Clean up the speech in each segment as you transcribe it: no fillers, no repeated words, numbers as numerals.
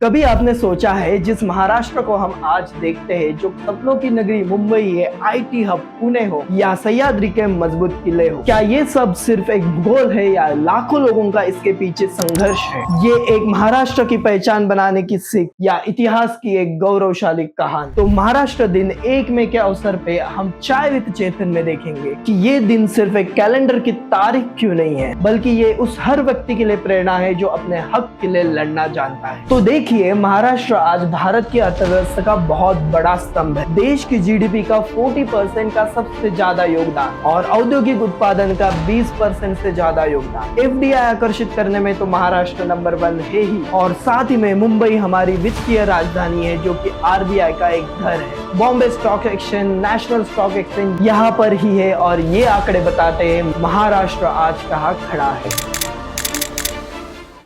कभी आपने सोचा है जिस महाराष्ट्र को हम आज देखते हैं, जो सपनों की नगरी मुंबई है, आईटी हब पुणे हो या सह्याद्री के मजबूत किले हो, क्या ये सब सिर्फ एक भूगोल है या लाखों लोगों का इसके पीछे संघर्ष है? ये एक महाराष्ट्र की पहचान बनाने की सीख या इतिहास की एक गौरवशाली कहानी? तो महाराष्ट्र दिन 1 मई के अवसर पे हम चाय विद चेतन में देखेंगे कि ये दिन सिर्फ एक कैलेंडर की तारीख क्यों नहीं है, बल्कि ये उस हर व्यक्ति के लिए प्रेरणा है जो अपने हक के लिए लड़ना जानता है। तो देखिए, महाराष्ट्र आज भारत की अर्थव्यवस्था का बहुत बड़ा स्तंभ है। देश की जीडीपी का 40% का सबसे ज्यादा योगदान और औद्योगिक उत्पादन का 20% से ज्यादा योगदान। एफडीआई आकर्षित करने में तो महाराष्ट्र नंबर 1 है ही, और साथ ही में मुंबई हमारी वित्तीय राजधानी है, जो कि आरबीआई का एक घर है। Bombay stock exchange, national stock exchange यहाँ पर ही है, और ये आंकड़े बताते हैं महाराष्ट्र आज कहाँ खड़ा है।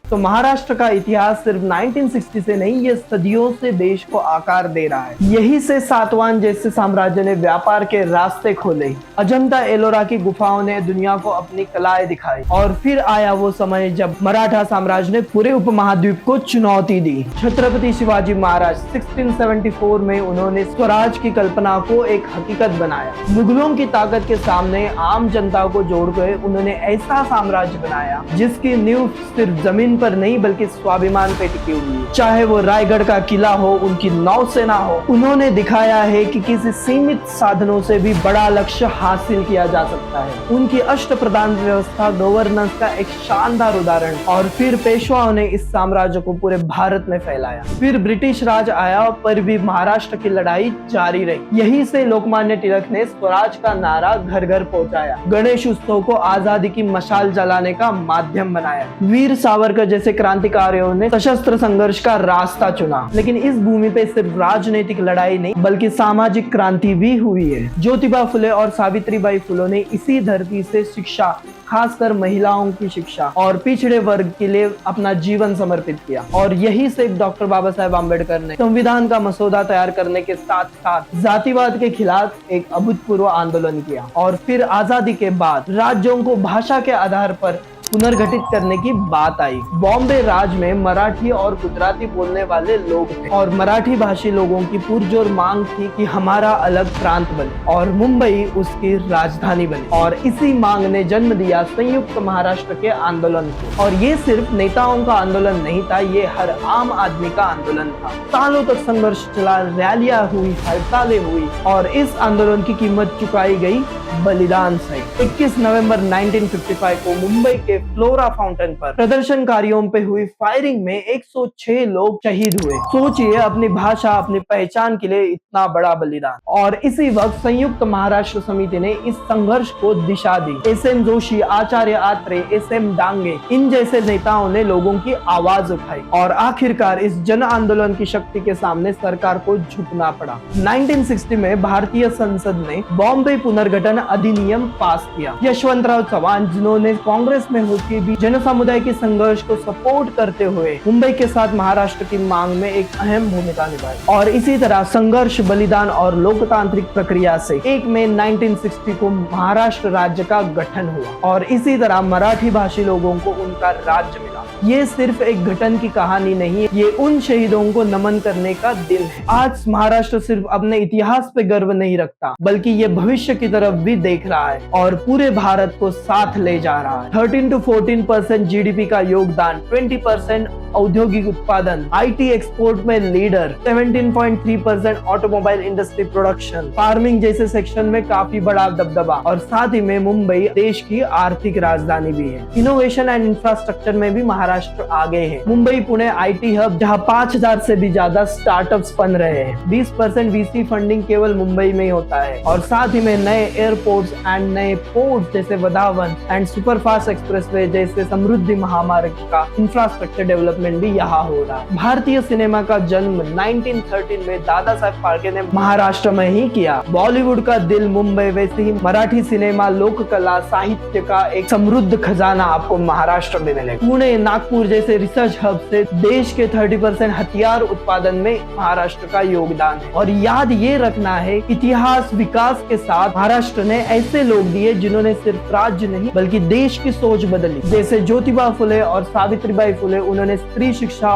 तो महाराष्ट्र का इतिहास सिर्फ 1960 से नहीं, ये सदियों से देश को आकार दे रहा है। यही से सातवाहन जैसे साम्राज्य ने व्यापार के रास्ते खोले, अजंता एलोरा की गुफाओं ने दुनिया को अपनी कलाएं दिखाई, और फिर आया वो समय जब मराठा साम्राज्य ने पूरे उपमहाद्वीप को चुनौती दी। छत्रपति शिवाजी महाराज 1674 में उन्होंने स्वराज की कल्पना को एक हकीकत बनाया। मुगलों की ताकत के सामने आम जनता को जोड़कर उन्होंने ऐसा साम्राज्य बनाया जिसकी नींव सिर्फ जमीन पर नहीं बल्कि स्वाभिमान पे टिकी हुई है। चाहे वो रायगढ़ का किला हो, उनकी नौसेना हो, उन्होंने दिखाया है कि किसी सीमित साधनों से भी बड़ा लक्ष्य हासिल किया जा सकता है। उनकी अष्टप्रधान व्यवस्था गवर्नेंस का एक शानदार उदाहरण। और फिर पेशवाओं ने इस साम्राज्य को पूरे भारत में फैलाया। फिर ब्रिटिश राज आया, पर भी महाराष्ट्र की लड़ाई जारी रही। यही से लोकमान्य तिलक ने स्वराज का नारा घर घर पहुंचाया, गणेश उत्सव को आजादी की मशाल जलाने का माध्यम बनाया। वीर सावरकर जैसे क्रांतिकारियों ने सशस्त्र संघर्ष का रास्ता चुना। लेकिन इस भूमि पे सिर्फ राजनीतिक लड़ाई नहीं बल्कि सामाजिक क्रांति भी हुई है। ज्योतिबा फुले और सावित्रीबाई फुले ने इसी धरती से शिक्षा, खासकर महिलाओं की शिक्षा और पिछड़े वर्ग के लिए अपना जीवन समर्पित किया। और यही से डॉक्टर बाबा साहेब आम्बेडकर ने संविधान का मसौदा तैयार करने के साथ साथ जातिवाद के खिलाफ एक अभूतपूर्व आंदोलन किया। और फिर आजादी के बाद राज्यों को भाषा के आधार पर पुनर्गठित करने की बात आई। बॉम्बे राज में मराठी और गुजराती बोलने वाले लोग थे, और मराठी भाषी लोगों की पुरजोर मांग थी कि हमारा अलग प्रांत बने और मुंबई उसकी राजधानी बने। और इसी मांग ने जन्म दिया संयुक्त महाराष्ट्र के आंदोलन को। और ये सिर्फ नेताओं का आंदोलन नहीं था, ये हर आम आदमी का आंदोलन था। सालों तक संघर्ष चला, रैलियां हुई, हड़तालें हुई, और इस आंदोलन की कीमत चुकाई गई बलिदान से। 21 नवंबर 1955 को मुंबई के फ्लोरा फाउंटेन पर प्रदर्शनकारियों पे हुई फायरिंग में 106 लोग शहीद हुए। सोचिए, अपनी भाषा, अपनी पहचान के लिए इतना बड़ा बलिदान। और इसी वक्त संयुक्त महाराष्ट्र समिति ने इस संघर्ष को दिशा दी। एसएम जोशी, आचार्य आत्रे, एसएम डांगे, इन जैसे नेताओं ने लोगों की आवाज उठाई, और आखिरकार इस जन आंदोलन की शक्ति के सामने सरकार को झुकना पड़ा। 1960 में भारतीय संसद ने बॉम्बे पुनर्गठन अधिनियम पास किया। यशवंतराव चव्हाण, जिन्होंने कांग्रेस में होकर भी जन समुदाय के संघर्ष को सपोर्ट करते हुए मुंबई के साथ महाराष्ट्र की मांग में एक अहम भूमिका निभाई। और इसी तरह संघर्ष, बलिदान और लोकतांत्रिक प्रक्रिया से 1 मई 1960 को महाराष्ट्र राज्य का गठन हुआ, और इसी तरह मराठी भाषी लोगों को उनका राज्य मिला। ये सिर्फ एक घटन की कहानी नहीं है, ये उन शहीदों को नमन करने का दिन है। आज महाराष्ट्र सिर्फ अपने इतिहास पे गर्व नहीं रखता, बल्कि ये भविष्य की तरफ भी देख रहा है और पूरे भारत को साथ ले जा रहा है। 13 to 14% जीडीपी का योगदान, 20% औद्योगिक उत्पादन, आईटी एक्सपोर्ट में leader, 17.3% automobile industry production, farming जैसे सेक्शन में काफी बड़ा दबदबा, और साथ ही में मुंबई देश की आर्थिक राजधानी भी है। इनोवेशन एंड इंफ्रास्ट्रक्चर में भी महाराष्ट्र आगे है। मुंबई पुणे आईटी हब, जहां 5000 से भी ज्यादा स्टार्टअप्स बन रहे हैं। 20% वीसी फंडिंग केवल मुंबई में ही होता है। और साथ ही में नए एयरपोर्ट्स एंड नए पोर्ट्स जैसे वधावन एंड सुपरफास्ट एक्सप्रेसवे जैसे समृद्धि महामार्ग का इंफ्रास्ट्रक्चर डेवलपमेंट भी यहाँ हो रहा है। भारतीय सिनेमा का जन्म 1913 में दादा साहेब फाल्के ने महाराष्ट्र में ही किया। बॉलीवुड का दिल मुंबई, वैसे ही मराठी सिनेमा, लोक कला, साहित्य का एक समृद्ध खजाना आपको महाराष्ट्र में मिलेगा। पुणे नागपुर जैसे रिसर्च हब से देश के 30% हथियार उत्पादन में महाराष्ट्र का योगदान है। और याद ये रखना है, इतिहास विकास के साथ महाराष्ट्र ने ऐसे लोग दिए जिन्होंने सिर्फ राज्य नहीं बल्कि देश की सोच बदली। जैसे ज्योतिबा फुले और सावित्रीबाई फुले, उन्होंने स्त्री शिक्षा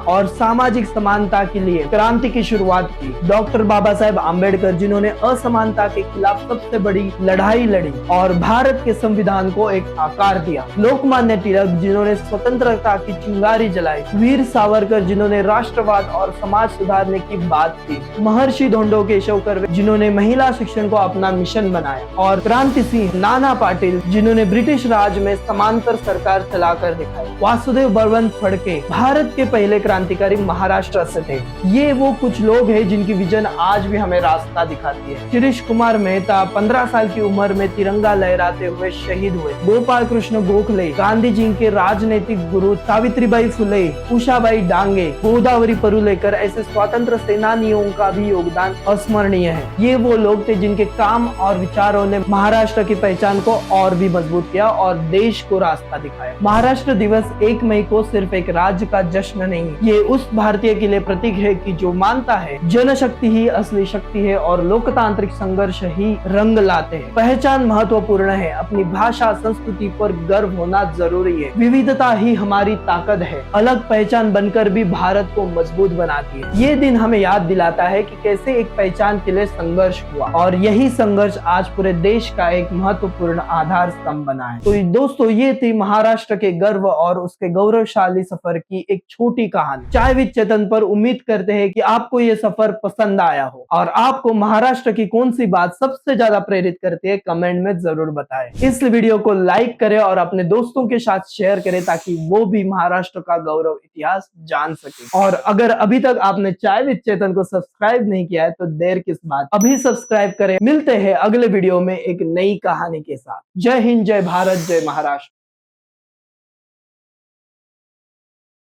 और सामाजिक समानता के लिए क्रांति की शुरुआत की। डॉक्टर बाबा साहेब आम्बेडकर, जिन्होंने असमानता के खिलाफ सबसे बड़ी लड़ाई लड़ी और भारत के संविधान को एक आकार दिया। लोकमान्य तिलक, जिन्होंने स्वतंत्रता की चिंगारी जलाई। वीर सावरकर, जिन्होंने राष्ट्रवाद और समाज सुधारने की बात की। महर्षि धोंडो केशव कर्वे, जिन्होंने महिला शिक्षण को अपना मिशन बनाया। और क्रांति सिंह नाना पाटिल, जिन्होंने ब्रिटिश राज में समांतर सरकार चलाकर दिखाई। वासुदेव बळवंत फडके भारत के पहले क्रांतिकारी महाराष्ट्र से थे। ये वो कुछ लोग हैं जिनकी विजन आज भी हमें रास्ता दिखाती है। शिरीष कुमार मेहता 15 साल की उम्र में तिरंगा लहराते हुए शहीद हुए। गोपाल कृष्ण गोखले, गांधी जी के राजनीतिक गुरु। सावित्रीबाई फुले, उषाबाई डांगे, गोदावरी परुलेकर, ऐसे स्वतंत्र सेनानियों का भी योगदान अस्मरणीय है। ये वो लोग थे जिनके काम और विचारों ने महाराष्ट्र की पहचान को और भी मजबूत किया और देश को रास्ता दिखाया। महाराष्ट्र दिवस 1 मई को सिर्फ एक राज्य का जश्न नहीं, ये उस भारतीय के लिए प्रतीक है कि जो मानता है जनशक्ति ही असली शक्ति है और लोकतांत्रिक संघर्ष ही रंग लाते हैं। पहचान महत्वपूर्ण है, अपनी भाषा संस्कृति पर गर्व होना जरूरी है। विविधता ही हमारी ताकत है, अलग पहचान बनकर भी भारत को मजबूत बनाती है। ये दिन हमें याद दिलाता है कि कैसे एक पहचान के लिए संघर्ष हुआ और यही संघर्ष आज पूरे देश का एक महत्वपूर्ण आधार स्तंभ बना है। तो दोस्तों, ये थी महाराष्ट्र के गर्व और उसके गौरवशाली सफर की एक छोटी कहानी चाय विद चेतन पर। उम्मीद करते हैं कि आपको ये सफर पसंद आया हो और आपको महाराष्ट्र की कौन सी बात सबसे ज्यादा प्रेरित करती है, कमेंट में जरूर बताएं। इस वीडियो को लाइक करें और अपने दोस्तों के साथ शेयर करें ताकि वो भी महाराष्ट्र का गौरव इतिहास जान सके। और अगर अभी तक आपने चाय विद चेतन को सब्सक्राइब नहीं किया है तो देर किस बात, अभी सब्सक्राइब करें। मिलते हैं अगले वीडियो में एक नई कहानी के साथ। जय हिंद, जय भारत, जय महाराष्ट्र।